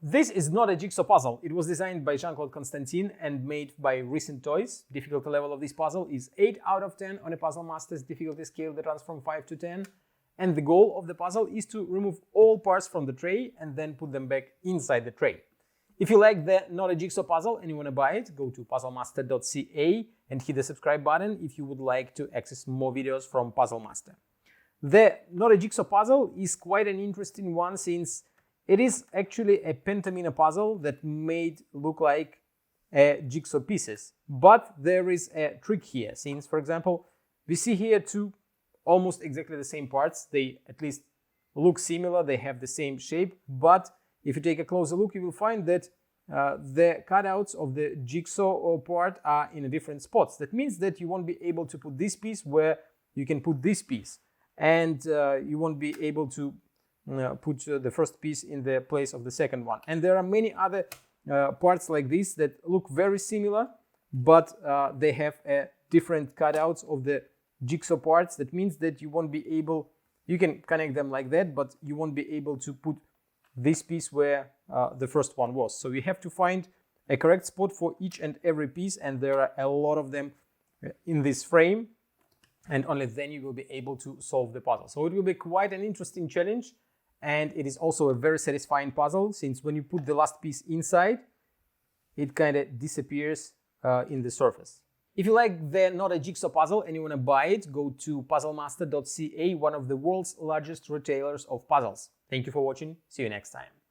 This is not a jigsaw puzzle. It was designed by Jean-Claude Constantin and made by Recent Toys. Difficulty level of this puzzle is 8 out of 10 on a Puzzle Masters difficulty scale that runs from 5 to 10. And the goal of the puzzle is to remove all parts from the tray and then put them back inside the tray. If you like the Not a Jigsaw puzzle and you want to buy it, go to puzzlemaster.ca and hit the subscribe button if you would like to access more videos from Puzzle Master. The Not a Jigsaw puzzle is quite an interesting one since it is actually a pentamina puzzle that made look like jigsaw pieces. But there is a trick here since, for example, we see here two almost exactly the same parts. They at least look similar, they have the same shape, but if you take a closer look, you will find that the cutouts of the jigsaw part are in different spots. That means that you won't be able to put this piece where you can put this piece, and you won't be able to put the first piece in the place of the second one. And there are many other parts like this that look very similar, but they have different cutouts of the jigsaw parts. That means that you won't be able, you can connect them like that, but you won't be able to put this piece where the first one was. So you have to find a correct spot for each and every piece, and there are a lot of them in this frame, and only then you will be able to solve the puzzle. So it will be quite an interesting challenge, and it is also a very satisfying puzzle since when you put the last piece inside, it kind of disappears in the surface. If you like the Not a Jigsaw puzzle and you want to buy it, go to puzzlemaster.ca, one of the world's largest retailers of puzzles. Thank you for watching. See you next time.